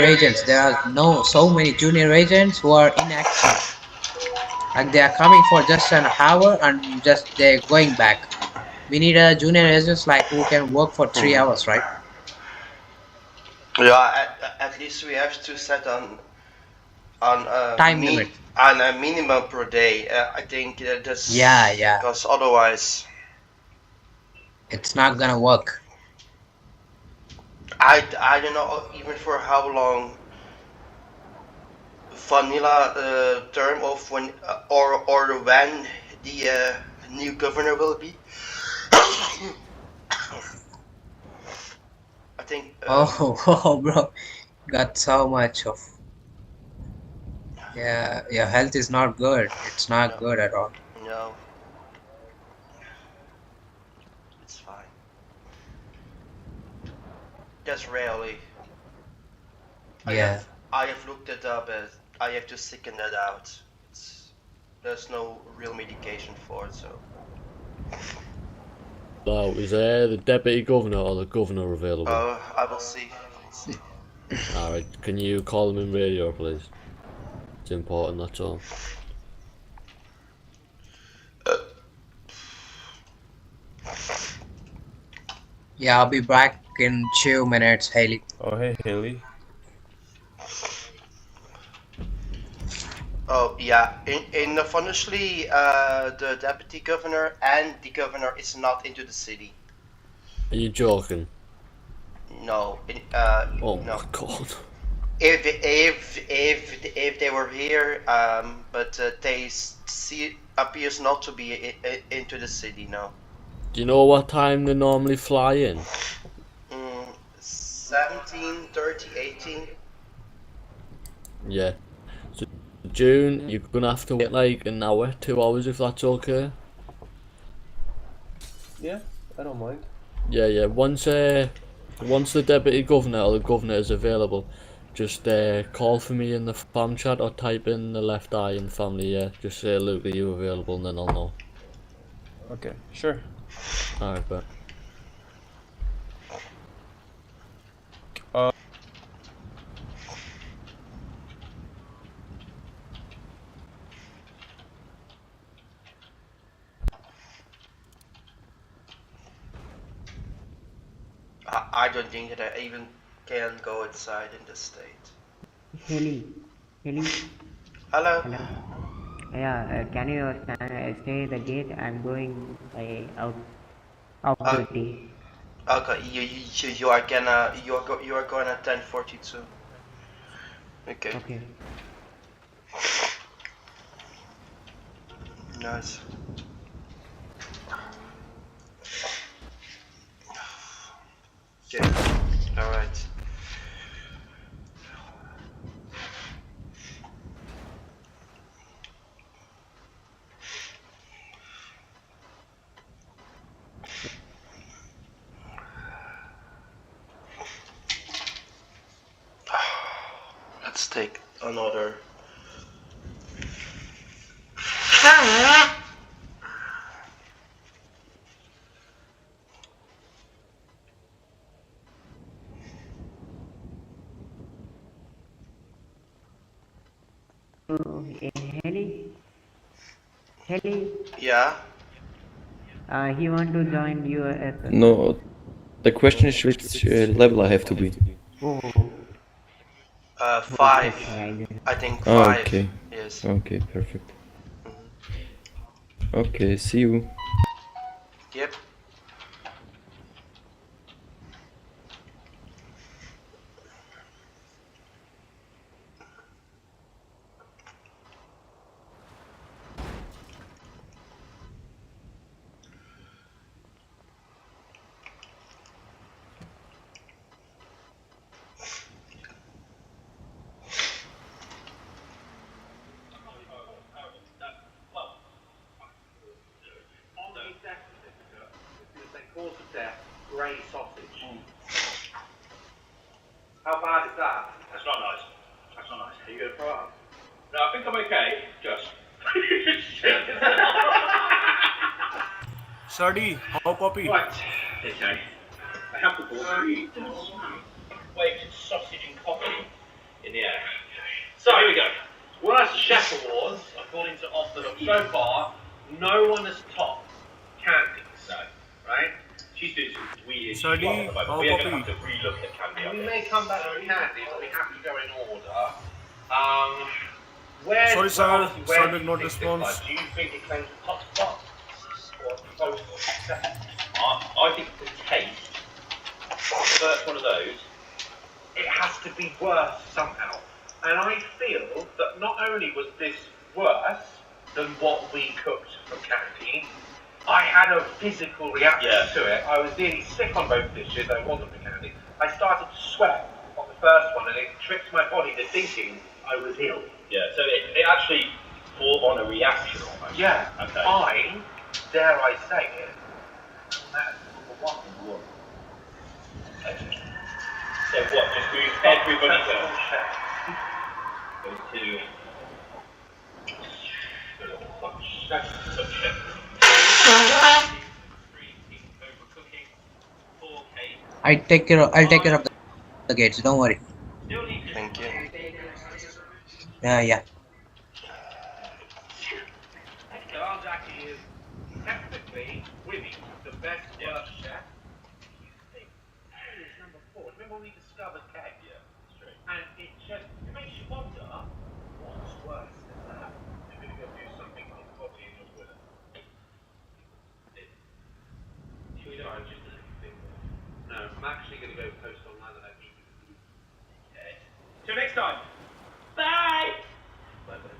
agents. There are no so many junior agents who are inactive. Like they are coming for just an hour and just they're going back. We need a junior agents like who can work for 3 hours, right? Yeah, at least we have to set on Time limit. on a minimum per day. I think Yeah, that's yeah. because otherwise, It's not gonna work. I don't know even for how long vanilla term of when or when the new governor will be. I think Oh, oh, bro, got so much of. Yeah, your health is not good. It's not no, good at all. no, it's fine. Just rarely. I Yeah. have I have looked it up and I have to sicken that out. It's there's no real medication for it, so So, is there the deputy governor or the governor available? I will see. I'll see. Alright, can you call him in radio, please? It's important, that's all. Uh, Yeah, I'll be back in 2 minutes, Haley. Oh, hey, Haley. oh yeah, in honestly, the deputy governor and the governor is not into the city. Are you joking? No, Oh no. my god. If they were here, but they see appears not to be into the city. No. Do you know what time they normally fly in? 17, 30, 18. Yeah. So, June, you're gonna have to wait like an hour, 2 hours if that's okay. Yeah, I don't mind. Yeah. Once the deputy governor or the governor is available, just call for me in the fam chat or type in the left eye in family. Yeah, just say Luke, are you available, and then I'll know. Okay, sure. Alright, but Uh, I don't think that I even can go inside in this state. Haley, Haley, Hello. hello. Yeah, can you stay the gate? I'm going out of Uh, duty. okay, you are gonna you are going at 10:42. Okay, Okay. nice. Okay, all right. Let's take another. Oh, Haley, Haley. Yeah. He want to join US. No, the question is which level I have to be. Oh, Five. okay. I think Ah, five. okay. Yes. Okay, perfect. Mhm. Okay, see you. Yep. Cause of death, grey sausage. How bad is that? That's not nice. That's not nice. Are you going to throw up? No, I think I'm okay. Just. Sardi, how puppy? Right. Okay. I have the ball. Wait, it's sausage and coffee. Yeah. So here we go. Worst chef awards, according to Off the Hook so far, no one has topped Candy's. No. Right? She's doing some weird Sorry, shit at the moment. how We are copy? going to have to relook at Candy. We may come back to Candy, but we have to go in order. Sorry, sir. Where Sir do did you not think respond. this lies? Do you think it claims the top spot? Or close or second? I think the taste, the first one of those, it has to be worse somehow. And I feel that not only was this worse than what we cooked from Candy, I had a physical reaction to it. I was nearly sick on both dishes, though it wasn't from Candy. I started to sweat on the first one, and it tricked my body to thinking I was ill. Yeah, so it actually brought on a reaction almost. Yeah. Okay. I, dare I say it, that's number one in the world. Okay. So what, just move everybody down? Go to... I'll take care of the gates, don't worry. Thank you. Yeah. Our Jackie is technically winning the best worst chef. You think Kay is number 4. Remember when we discovered Kay? Yeah, that's true. And it makes you wonder, what's worse than that? You're going to go do something that's probably in your Twitter. Should we not just think? No, I'm actually going to go post online that I need you. Okay. Till next time. Bye! Bye-bye.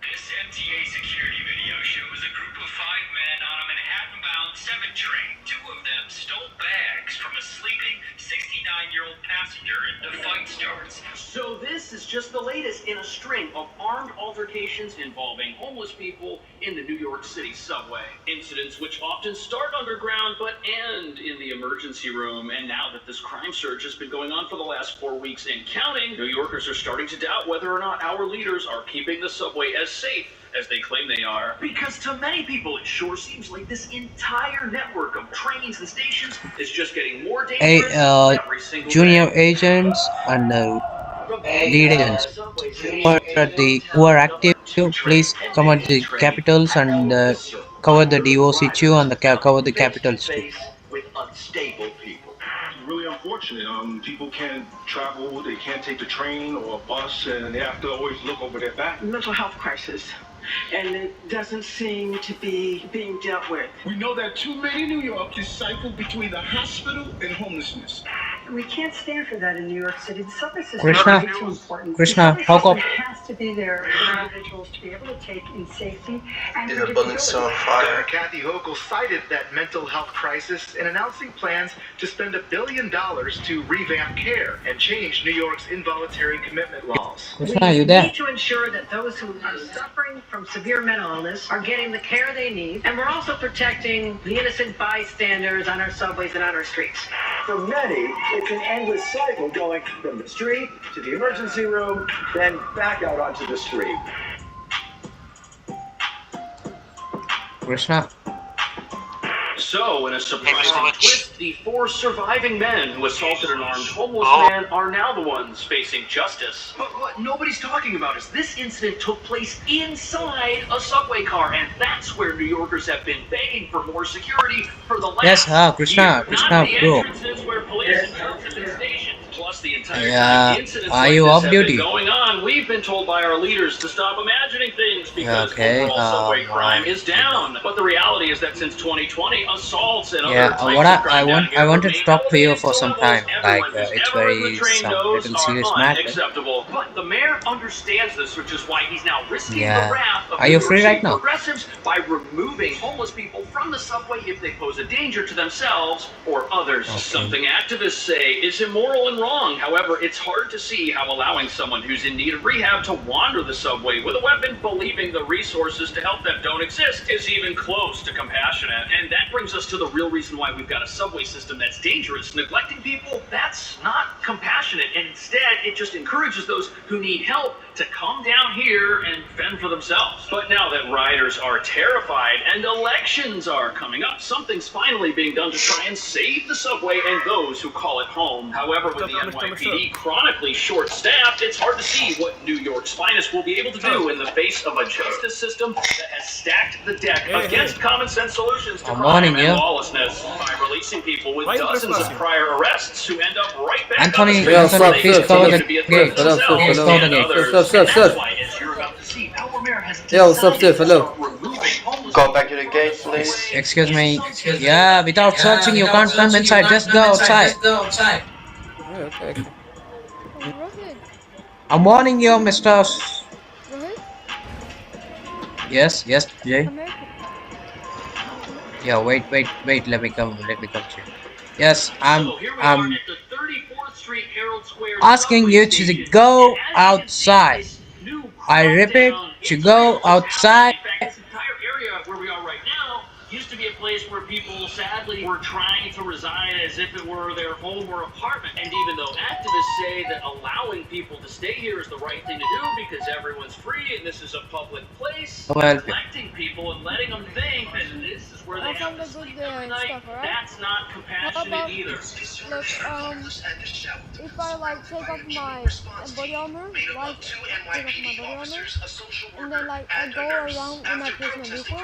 This MTA security video shows a group of 5 men on a Manhattan-bound 7 train. 2 of them stole bags from a sleeping 69-year-old passenger and the fight starts. So this is just the latest in a string of armed altercations involving homeless people in the New York City subway. Incidents which often start underground but end in the emergency room. And now that this crime surge has been going on for the last 4 weeks and counting, New Yorkers are starting to doubt whether or not our leaders are keeping the subway as safe as they claim they are. Because to many people, it sure seems like this entire network of trains and stations is just getting more dangerous every single Junior day. agents and lead agents who are active, please come at the capitals and cover the DOC2 and cover the capitals too. With unstable people. Really unfortunate. People can't travel, they can't take the train or a bus, and they have to always look over their back. Mental health crisis, and it doesn't seem to be being dealt with. We know that too many New Yorkers cycle between the hospital and homelessness. We can't stand for that in New York City. The subway system Krishna, is too important. Krishna, the how subway come? system has to be there for individuals to be able to take in safety and Is a bullet so on fire? Kathy Hochul cited that mental health crisis in announcing plans to spend $1 billion to revamp care and change New York's involuntary commitment laws. Krishna, are you there? We need to ensure that those who are suffering from severe mental illness are getting the care they need, and we're also protecting the innocent bystanders on our subways and on our streets. For many, it's an endless cycle going from the street to the emergency room, then back out onto the street. Krishna. So, in a surprising twist, the 4 surviving men who assaulted an armed homeless man are now the ones facing justice. But what nobody's talking about is this incident took place inside a subway car, and that's where New Yorkers have been begging for more security for the last Krishna, year. bro. Entrances where police and troops have been stationed. Plus, the entire Yeah, time incidents are like you this off have duty? been going on, we've been told by our leaders to stop imagining things because Okay, overall subway crime is down. But the reality is that since 2020, assaults and Yeah, other types of crime down here I wanted to remain talk to you elevated for to some levels time. Like everyone who's it's ever ridden very the train some knows little are serious matter. unacceptable. But the mayor understands this, which is why he's now risking Yeah. the wrath of Are New you York free City right now? progressives by removing homeless people from the subway if they pose a danger to themselves or others. Okay. Something activists say is immoral and wrong. However, it's hard to see how allowing someone who's in need of rehab to wander the subway with a weapon, believing the resources to help them don't exist, is even close to compassionate. And that brings us to the real reason why we've got a subway system that's dangerous. Neglecting people, that's not compassionate, and instead it just encourages those who need help to come down here and fend for themselves. But now that riders are terrified and elections are coming up, something's finally being done to try and save the subway and those who call it home. However, with the NYPD chronically short-staffed, it's hard to see what New York's finest will be able to do in the face of a justice system that has stacked the deck against common sense solutions to crime and lawlessness by releasing people with dozens of prior arrests who end up right back Anthony, on the streets where they please cover continue the to be a gate. threat to themselves Please cover the and gate. others. Stop, And stop. that's why, as you're about to see, our mayor has Yo, stop, decided to hello. start removing homeless Go back to the gate, please. Excuse me. Yeah, without searching, you can't come inside. Just go outside. Okay. Rohit, I'm warning you, Mr. Rohit, Yes, Jay. come here. Yeah, wait. Let me come to you. Yes, I'm So here we are at the 34th Street Herald Square asking subway you to station. go And as you can see, outside. this new I repeat, crackdown, to it's go real, it's outside. happening. In fact, this entire area where we are right now used to be a place where people sadly were trying to reside as if it were their home or apartment. And even though activists say that allowing people to stay here is the right thing to do because everyone's free and this is a public place, Well, neglecting people and letting them think that this is where they have to sleep every night, that's not compassionate either. Look, if I like take off my body armor, take off my body armor, and then like I go around in my personal vehicle,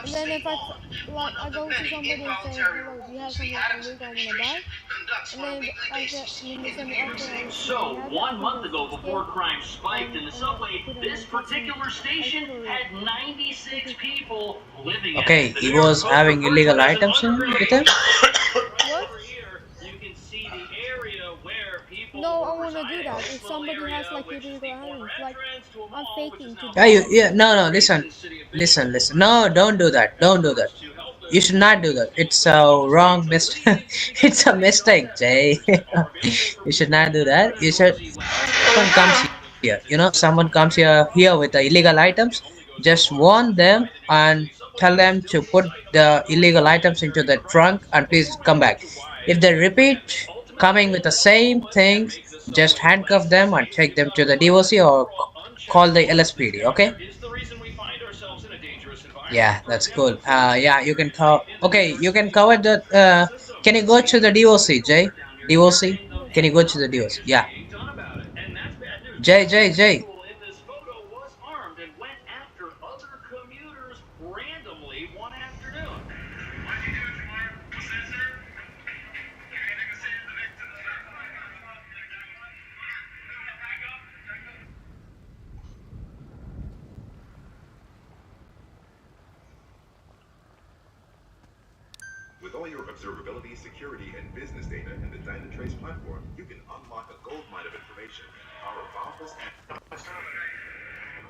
and then if I go to somebody and say, hello, do you have something illegal I wanna buy? And then I get So, 1 month ago, before crime spiked in the subway, this particular station had 96 people living in it. okay, The he New York was Post having reports illegal that as an items in underground with him. Over here, you can see the area where people No, I were wanna do residing. that. If somebody has like Which is illegal the items, former like entrance to a I'm mall, which is faking to now do. Yeah, no, listen. No, don't do that. You should not do that. It's a wrong mistake. It's a mistake, Jay. You should not do that. You should. Someone comes here, someone comes here with the illegal items. Just warn them and tell them to put the illegal items into the trunk and please come back. If they repeat coming with the same things, just handcuff them and take them to the DOC or call the LSPD. Okay? Yeah, that's cool. Yeah, you can cover. Okay, you can cover the. Can you go to the DOC, Jay? DOC? Can you go to the DOC? Yeah. Jay. randomly one afternoon. With all your observability, security, and business data in the Dynatrace platform, you can unlock a gold mine of information, power boundless and...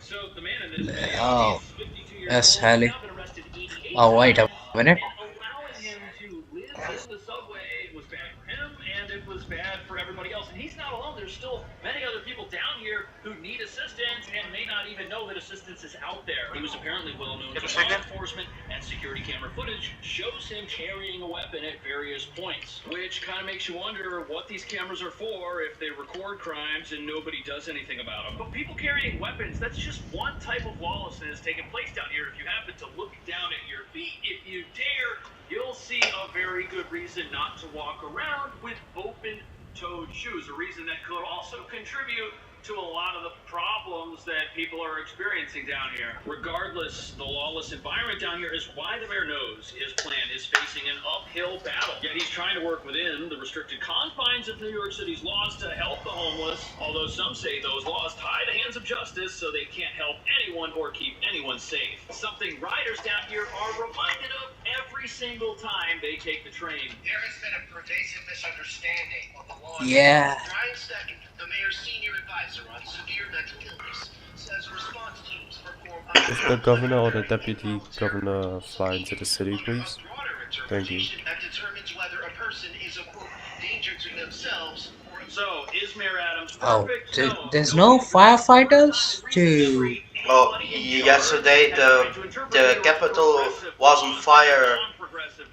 So the man in this video, Oh, he's 52 years that's old, Halley. now been arrested 88 Oh, wait a times, minute. and allowing him to live in the subway was bad for him, and it was bad for everybody else. And he's not alone. There's still many other people down here who need assistance and may not even know that assistance is out there. He was apparently well known to law enforcement, and security camera footage shows him carrying a weapon at various points, which kind of makes you wonder what these cameras are for if they record crimes and nobody does anything about them. But people carrying weapons, that's just one type of lawlessness taking place down here. If you happen to look down at your feet, if you dare, you'll see a very good reason not to walk around with open-toed shoes, a reason that could also contribute to a lot of the problems that people are experiencing down here. Regardless, the lawless environment down here is why the mayor knows his plan is facing an uphill battle. Yet he's trying to work within the restricted confines of New York City's laws to help the homeless, although some say those laws tie the hands of justice so they can't help anyone or keep anyone safe. Something riders down here are reminded of every single time they take the train. There has been a pervasive misunderstanding of the law. Yeah. Brian Steckin, the mayor's senior advisor on severe mental illness, says response teams perform If the governor or the deputy governor fly into the city, please. Thank you. that determines whether a person is a quote danger to themselves. So, is Mayor Adams Oh, perfect? there's no firefighters to. Well, yesterday the Capitol was on fire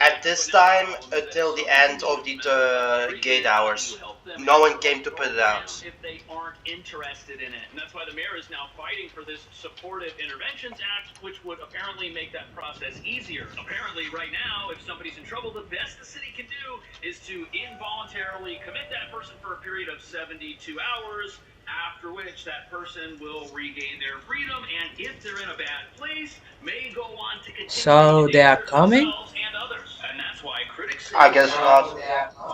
at this time until the end of the gate hours. No one came to put it out. If they aren't interested in it. And that's why the mayor is now fighting for this Supportive Interventions Act, which would apparently make that process easier. Apparently, right now, if somebody's in trouble, the best the city can do is to involuntarily commit that person for a period of 72 hours, after which that person will regain their freedom, and if they're in a bad place, may go on to continue So to they are danger coming? themselves and others. And that's why critics say I guess not.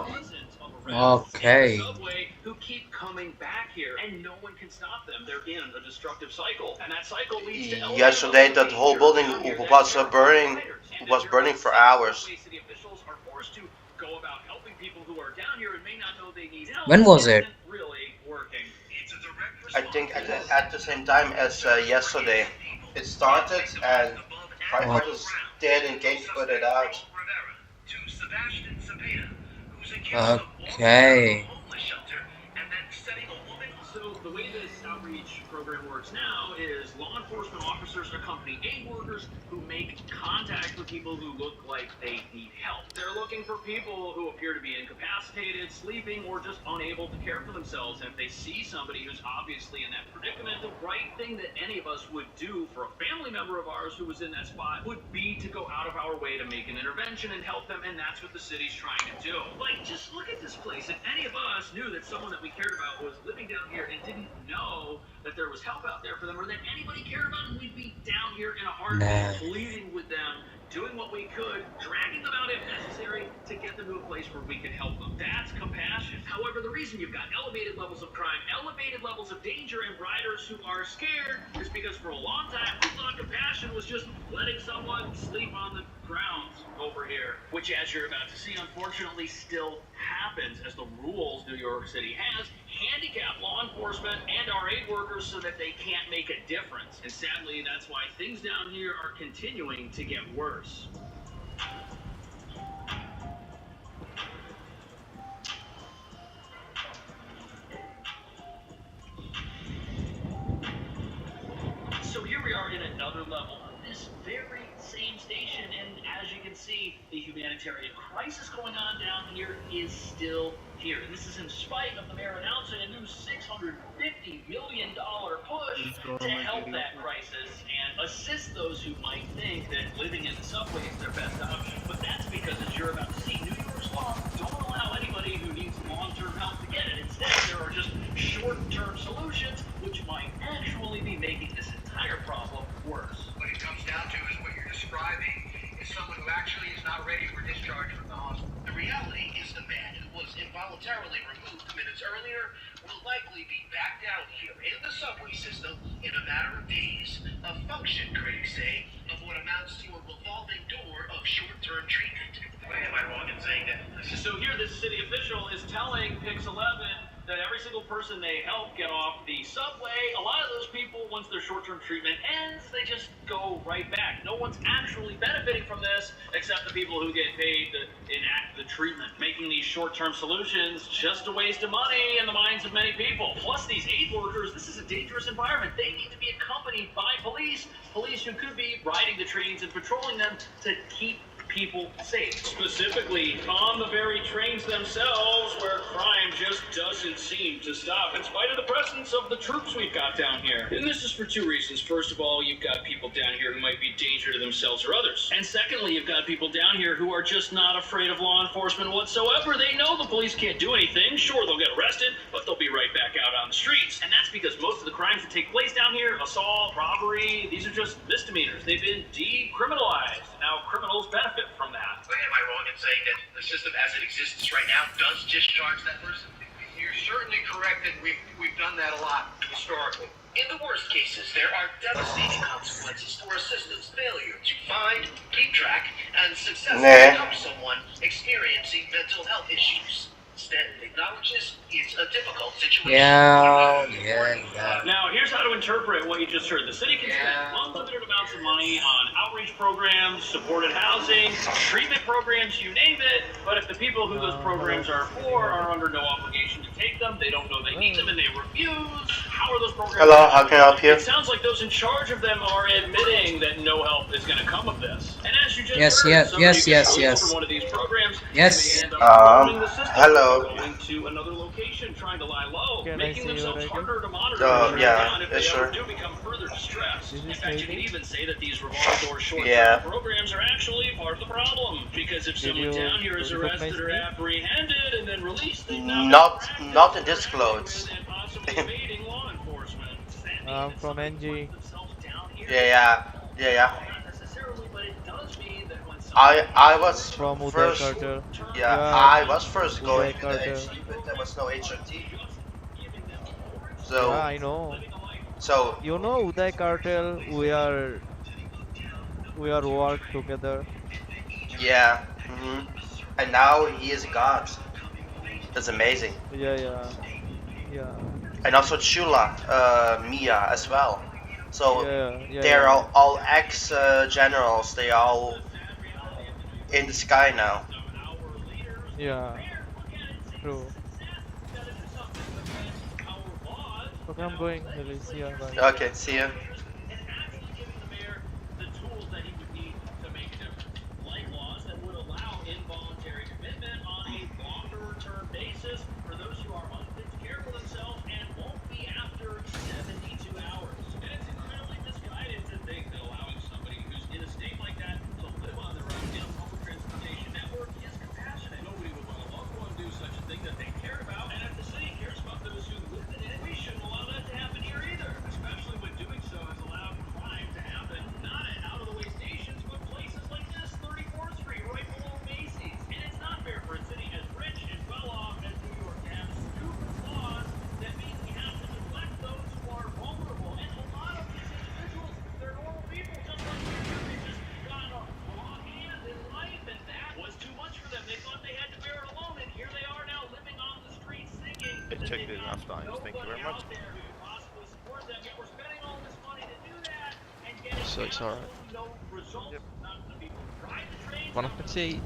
dozens of arrests in Okay. the subway who keep coming back here, and no one can stop them. They're in a destructive cycle, and that cycle leads to Yesterday that whole building was burning for hours. city officials are forced to go about helping people who are down here and may not know they need help. When was it? Isn't really working. I think at the same time as yesterday. It started and firefighters didn't came to put it out. Okay. So the way this outreach program works now is law enforcement officers accompany aid workers who make contact with people who look like they need help. They're looking for people who appear to be incapacitated, sleeping, or just unable to care for themselves. And if they see somebody who's obviously in that predicament, the right thing that any of us would do for a family member of ours who was in that spot would be to go out of our way to make an intervention and help them, and that's what the city's trying to do. Like, just look at this place. If any of us knew that someone that we cared about was living down here and didn't know that there was help out there for them, or that anybody cared about them, we'd be down here in a heartbeat, pleading with them, doing what we could, dragging them out if necessary, to get them to a place where we can help them. That's compassion. However, the reason you've got elevated levels of crime, elevated levels of danger, and riders who are scared is because for a long time we thought compassion was just letting someone sleep on the grounds over here, which, as you're about to see, unfortunately still happens, as the rules New York City has handicap law enforcement and our aid workers so that they can't make a difference. And sadly, that's why things down here are continuing to get worse. So here we are in another level of this very same station, and as you can see, the humanitarian crisis going on down here is still here. And this is in spite of the mayor announcing a new $650 million push to help that crisis and assist those who might think that living in the subway is their best option. But that's because, as you're about to see, New York's laws don't allow anybody who needs long-term help to get it. Instead, there are just short-term solutions, which might actually be making this entire problem worse. What it comes down to is what you're describing is someone who actually is not ready for discharge from the hospital. The reality is the man who was involuntarily removed minutes earlier will likely be back down here in the subway system in a matter of days. A function, critics say, of what amounts to a revolving door of short-term treatment. Am I wrong in saying that? So here, this city official is telling Pix 11 that every single person they help get off the subway, a lot of those people, once their short-term treatment ends, they just go right back. No one's actually benefiting from this except the people who get paid to enact the treatment, making these short-term solutions just a waste of money in the minds of many people. Plus, these aid workers, this is a dangerous environment. They need to be accompanied by police who could be riding the trains and patrolling them to keep people safe. Specifically, on the very trains themselves, where crime just doesn't seem to stop, in spite of the presence of the troops we've got down here. And this is for two reasons. First of all, you've got people down here who might be a danger to themselves or others. And secondly, you've got people down here who are just not afraid of law enforcement whatsoever. They know the police can't do anything. Sure, they'll get arrested, but they'll be right back out on the streets. And that's because most of the crimes that take place down here, assault, robbery, these are just misdemeanors. They've been decriminalized. Now criminals benefit from that. Am I wrong in saying that the system as it exists right now does discharge that person? You're certainly correct that we've done that a lot historically. In the worst cases, there are devastating consequences for a system's failure to find, keep track, and successfully help someone experiencing mental health issues. Instead, they acknowledges it's a difficult situation. Yeah. Now, here's how to interpret what you just heard. The city can spend unlimited amounts of money on outreach programs, supported housing, treatment programs, you name it. But if the people who those programs are for are under no obligation to take them, they don't know they need them, and they refuse, how are those programs? Hello, how can I help you? It sounds like those in charge of them are admitting that no help is going to come of this. And as you just Yes, heard, yes, somebody yes, who gets yes, released yes. from one of these programs Yes. may end up ruining the system, Hello. going to another location, trying to lie low, Can I making see your themselves ID? harder to monitor yeah, and if yeah, they sure. ever do become further distressed. This In is fact, you can maybe. even say that these revolving door short-term Yeah. programs are actually part of the problem. Because if Did someone you down here is recognize arrested or me? apprehended and then released, they've now Not in this clothes. and possibly evading law enforcement. I'm from NG. Yeah. Not necessarily, but it does mean that when someone I was From Uday first. Carter. Yeah, Yeah, I was first going Uday to the Carter. HE, but there was no HRT. Yeah, So, I know. so You know Uday Cartel, we are work together. yeah. And now he is a god. That's amazing. Yeah. And also Chula, Mia as well. So Yeah. they're all ex generals. They are all in the sky now. Yeah. True. Okay, I'm going. Alicia, bye. Okay, see ya. the tools that he would need to make a difference. Like laws that would allow involuntary commitment on a longer term basis for those who are unfit to care for themselves and won't be after 72 hours. And it's incredibly misguided to think that allowing somebody who's in a state like that to live on their own in a public transportation network is compassionate. Nobody would want a loved one do such a thing that they cared about. And if the city cares about those who live in it, we shouldn't allow that to happen here either. Especially when doing so has allowed crime to happen not at out of the way stations, but places like this, 34th Street, right below Macy's. And it's not fair for a city as rich and well off as New York to have stupid laws that mean we have to neglect those who are vulnerable. And a lot of these individuals, they're normal people, just like you. They just got a raw hand in life, and that was too much for them. They thought they had to bear it alone, and here they are now living on the streets singing. Check this enough times. Thank you very much. So it's alright. Buon appetit. You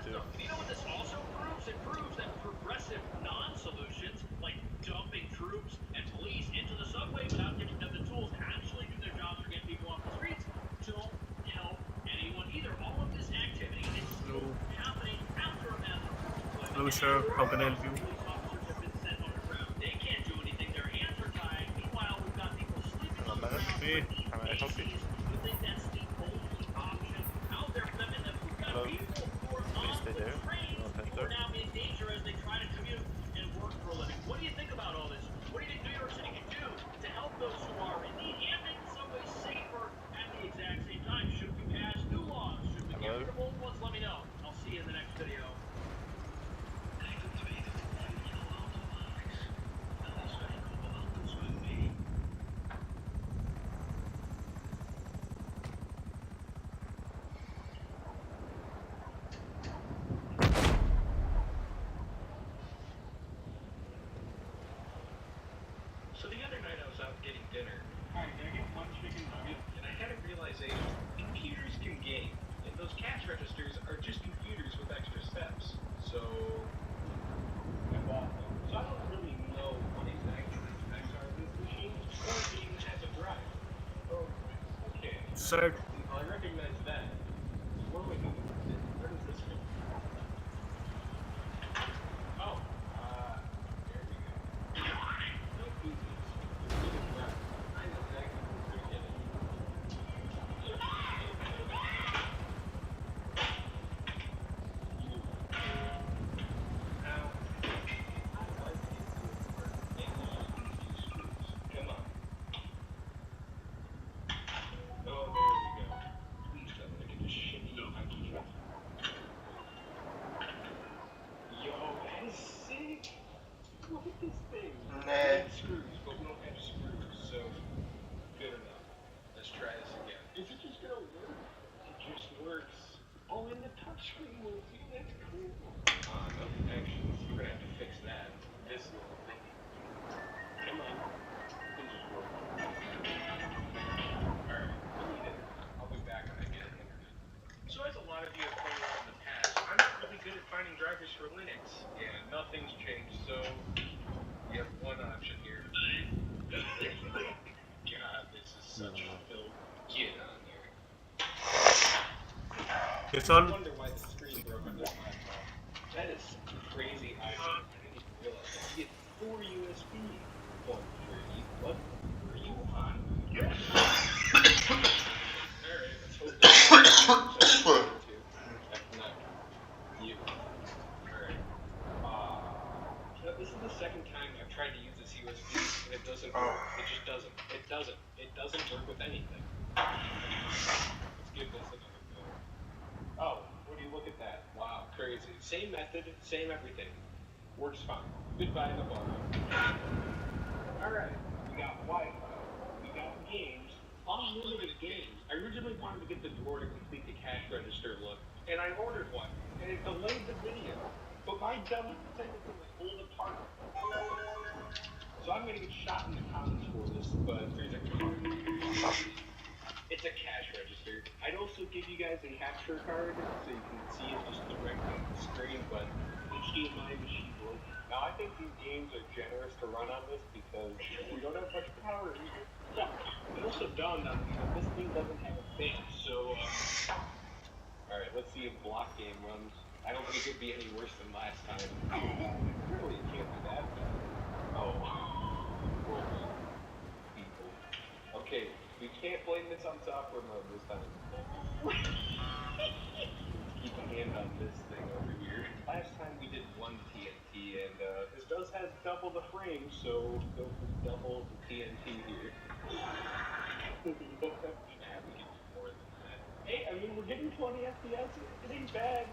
too. You know what this also proves? It proves that progressive non-solutions, like dumping troops and police into the subway without giving them the tools to actually do their jobs or get people off the streets, don't help anyone either. All of this activity is still happening after a massive conflict. Hello, sir. How can I help you? Police officers have been sent underground. They can't do anything. Their hands are tied. Meanwhile, we've got people sleeping on the ground. Can I help you? You think that's the only option out there for them? And then we've got people who are on Stay there. who are now in danger as they try to commute and work for a living. What do you think about all this? What do you think New York City can do to help those who are in need and make the subways safer at the exact same time? Should we pass new laws? Should we get rid of old ones? Let me know. I'll see you in the next video. So the other night I was out getting dinner. Alright, can I get one chicken nugget? And I had a realization. Computers can game. And those cash registers are just computers with extra steps. So I bought them. So I don't really know what exactly the specs are of this machine or if it even has a drive. Oh, okay. Sir. I recognize that. Where are we going? Where does this go? Oh, there we go. No koozies. I know exactly what we're getting. Now, I'd like you to work and use these screws. Come on. Oh, there we go. minutes. Yeah, nothing's changed, so you have one option here. God, this is such a film. Get on here. Yes, I son. wonder why the screen broke on this laptop. That is some crazy idea. I didn't even realize that. You get 4 USB. One for you. What? For you on? Alright, let's hope that's Check neck. You. Alright. This is the second time I've tried to use this USB and it doesn't work. It just doesn't. It doesn't. It doesn't work with anything. Let's give this another go. Oh, would you look at that? Wow, crazy. Same method, same everything. Works fine. Goodbye, Navarro. Alright, we got Wi-Fi. We got games. Unlimited games. I originally wanted to get the door to complete the cash register look, and I ordered one, and it delayed the video. But my dumb decided to pull it apart. So I'm gonna get shot in the comments for this, but there's a card. It's a cash register. I'd also give you guys a capture card so you can see it just directly on the screen, but HDMI machine broken. Now I think these games are generous to run on this because we don't have much power either. It also dawned on me that this thing doesn't have a fan, so alright, let's see if block game runs. I don't think it could be any worse than last time. Surely it can't be that bad. Oh. People. Okay, we can't blame this on software mode this time. Keep a hand on this thing over here. Last time we did one TNT, and this does have double the frame, so go for double the TNT here. We can do more than that. Hey, I mean, we're getting 20 FPS. It ain't bad.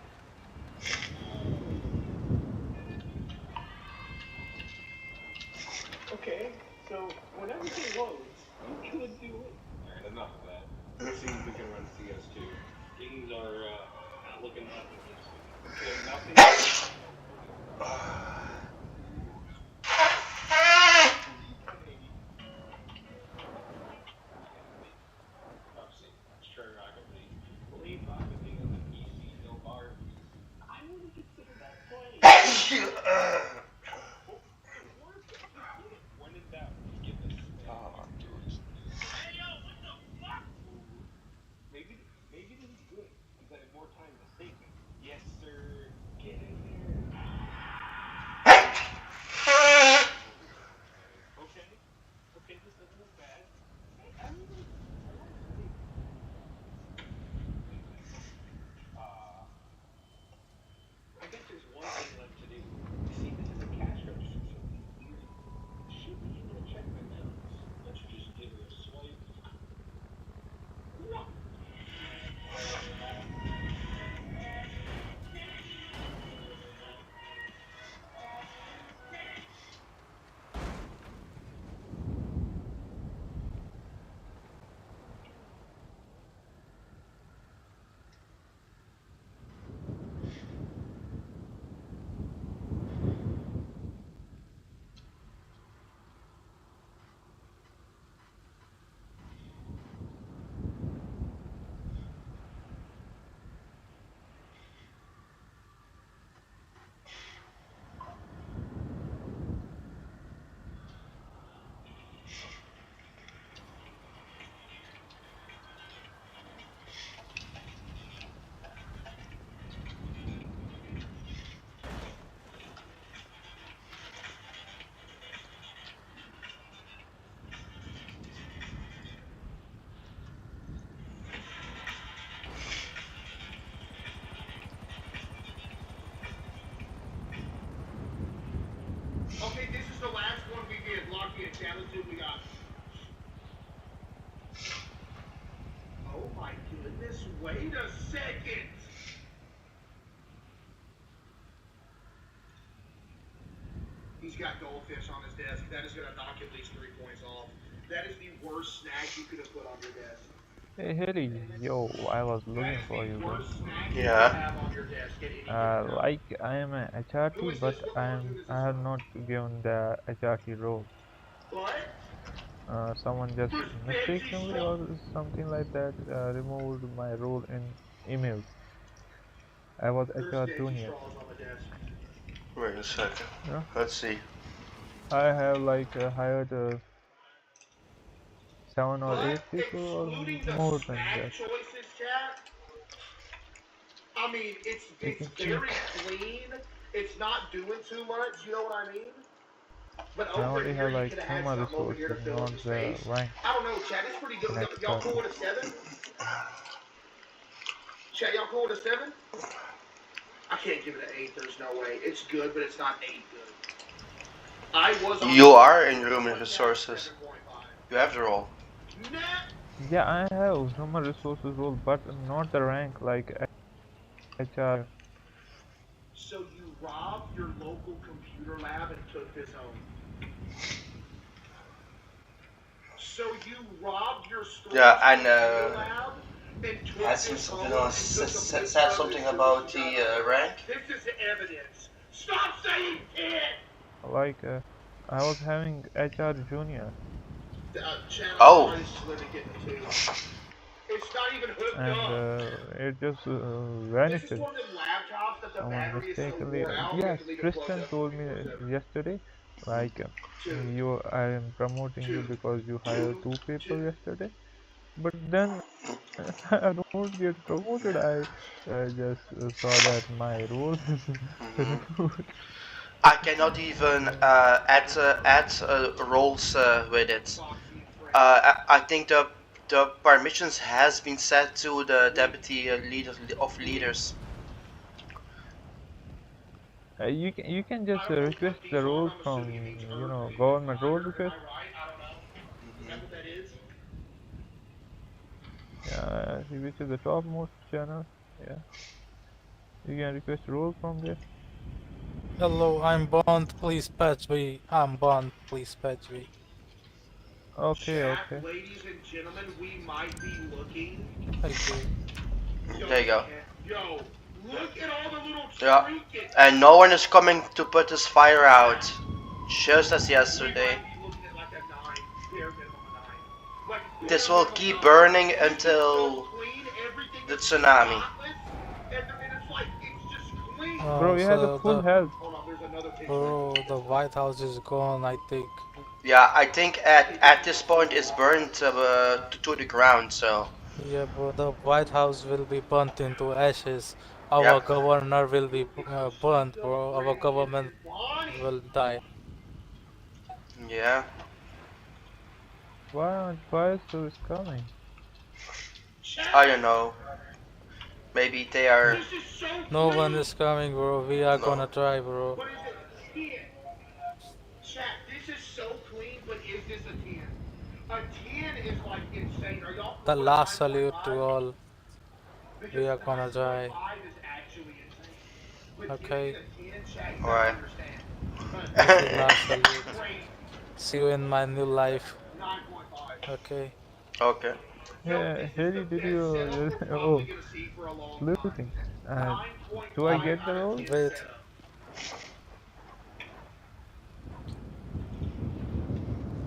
Okay, so when everything loads, you could do it. Alright, enough of that. Let's see if we can run CS2. Things are not looking nothing this week. Okay, nothing. Let's try Rocket League. Believe Rocket League on the PC, no bar fees. I wouldn't consider that playing. When in doubt, just give this. Hey yo, what the fuck? Maybe this is good because I have more time to think. Yes, sir. Get in here. Okay, this doesn't look bad. Hey, I like sleep. I guess there's one thing left to do. You see, this is a cash register, so we should be able to check the notes. Let's just give her a swipe. Okay, this is the last one we did. Lock in. Chat, let's see what we got. Oh my goodness, wait a second. He's got goldfish on his desk. That is going to knock at least 3 points off. That is the worst snack you could have put on your desk. Hey Harry, yo, I was looking for you, bro. Yeah. Like I am a HRT, but I have not given the HRT role. Someone just mistakenly or something like that removed my role in emails. I was HR junior. Wait a second. Yeah. Let's see. I have like hired 7 or 8 people or more than that. Choices, chat. I mean, You it's can check. very clean. It's not doing too much. You know what I mean? But I over only here, have you like could have had human something over here to resources, fill in the not the space. rank I don't know, chat. It's pretty good. in Y'all cool HRT. with a 7? Chat, y'all cool with a 7? I can't give it an 8. There's no way. It's good, but it's not 8 good. I was on. You are in human resources. You have the role. Yeah, I have human resources role, but not the rank like HR. So you robbed your local computer lab and took this home. So you robbed your Yeah, and lab and took has this something home else. and took a Said picture of something it as soon about as you got the home. rank. This is the evidence. Stop saying it! Like I was having HR junior, Oh. I slid to get the 2. It's not even hooked and up. it just This vanished. is one of them laptops that the Someone battery is so mistakenly. worn out, you have Yes, to leave it plugged Tristan up told me 24/7. yesterday, like you, I am promoting you because you hired 2 people yesterday. But then I don't get promoted. I just saw that my role is removed. I cannot even add roles with it. I think the permissions has been set to the deputy leader of leaders. You can just request the role from government role request. Yeah, which is the topmost channel. Yeah, you can request role from there. Hello, I'm Bond. Please patch me. I'm Bond. Please patch me. Okay, Chat, okay. ladies and gentlemen, we might be looking. Okay. There you go. Yo, look at all the little Yeah, trinkets. and no one is coming to put this fire out, just as yesterday. This will keep burning until the tsunami. Bro, you have the So full health. bro, the White House is gone, I think. Yeah, I think at this point it's burned to the ground. So Yeah, bro, the White House will be burnt into ashes. yeah, Our governor will be burnt, bro. Our government will die. yeah. Why still is coming? I don't know. Maybe they are. No one is coming, bro. We are No. gonna try, bro. What is it? 10. Chat, this is so clean, but is this a 10? A 10 is like insane. Are y'all The cool with a last salute to 9.5? all. Because We are gonna 9.5 try. is actually insane. But giving Okay. it a 10, chat, you gotta Alright. understand. This is last salute. Crazy. See you in my new life. 9.5. Okay. Okay. Yeah, Haley, did you? Oh, saluting. Do I get the role? Wait.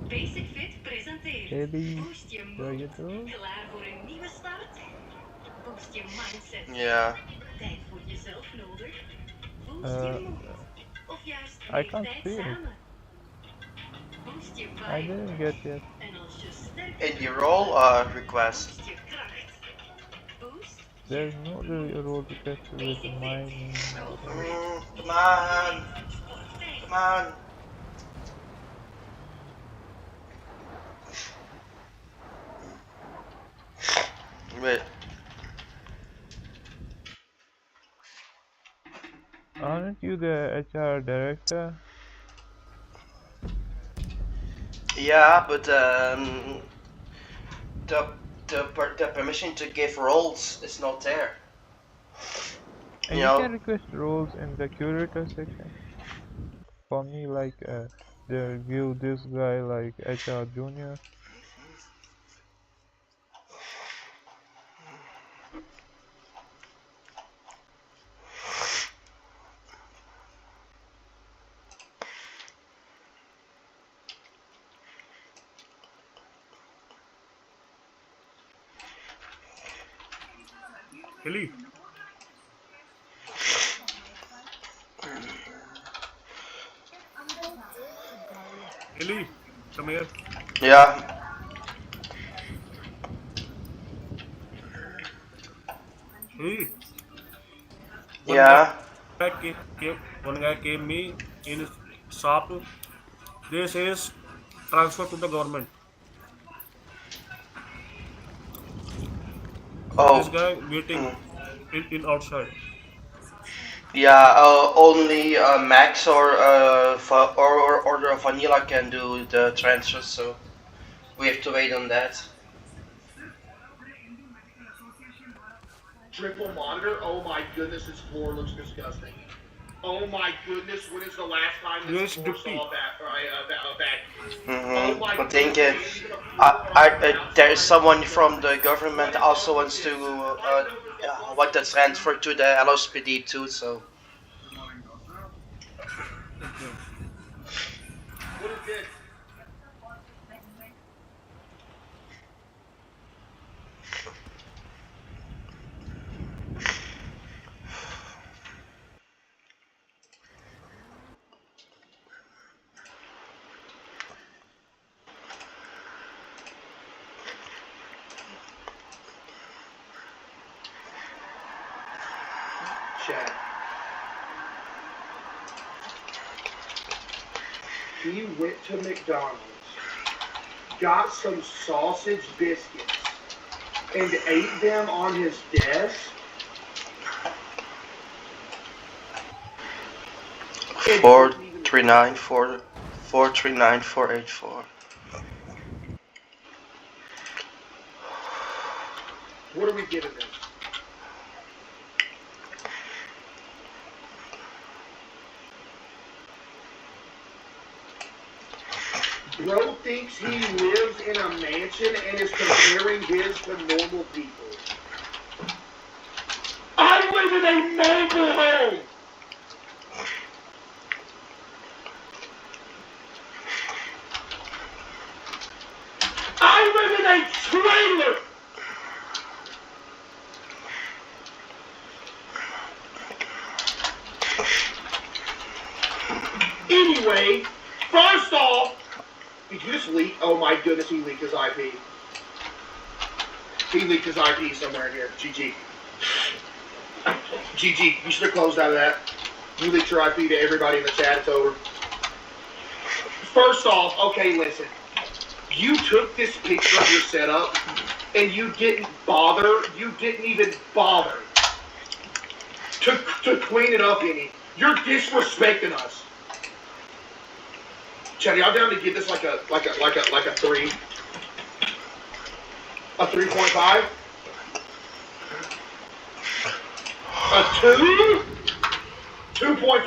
Basic Fit presenteert. Haley, Boost je do I moed. get the role? Klaar voor een nieuwe start? Boost je mindset. Yeah. Tijd voor jezelf nodig? Boost je Uh, moed. Of juist I meer can't tijd see it. samen? Boost je I vibe. didn't get yet. En als je sterk In the role request. boost je kracht. Boost There's no role request with my name or Come on. Come on. Wait. Aren't you the HR director? Yeah, but the permission to give roles is not there. And You you know. can request roles in the curator section. For me, like they give this guy like HR junior. Hilly. Ellie, come here. Yeah. Hey, one guy Yeah. one guy came me in shop. They says transfer to the government. This Oh. guy waiting Mm. in outside. Yeah. Only Max or Order of Vanilla can do the transfer, so we have to wait on that. Triple monitor. Oh my goodness, this floor looks disgusting. Oh my goodness, when is the last time this Yes, floor Duppy. saw a vacuum? Oh my I think goodness, they leave a floor on the there outside is of the someone building. from the government What is also up with wants to this? Why would the want the building transfer to the LSPD too. So Okay. What is this? Chad. He went to McDonald's, got some sausage biscuits, and ate them on his desk. 4394484. What are we giving them? Bro thinks he lives in a mansion and is comparing his to normal people. I live in a mobile home! I live in a trailer! Anyway, first off, did you just leak? Oh my goodness, he leaked his IP. He leaked his IP somewhere in here. GG. GG, you should have closed out of that. You leaked your IP to everybody in the chat. It's over. First off, okay, listen. You took this picture of your setup, and you didn't even bother to clean it up any. You're disrespecting us. Chad, y'all down to give this like a 3? A 3.5? A 2? 2.5.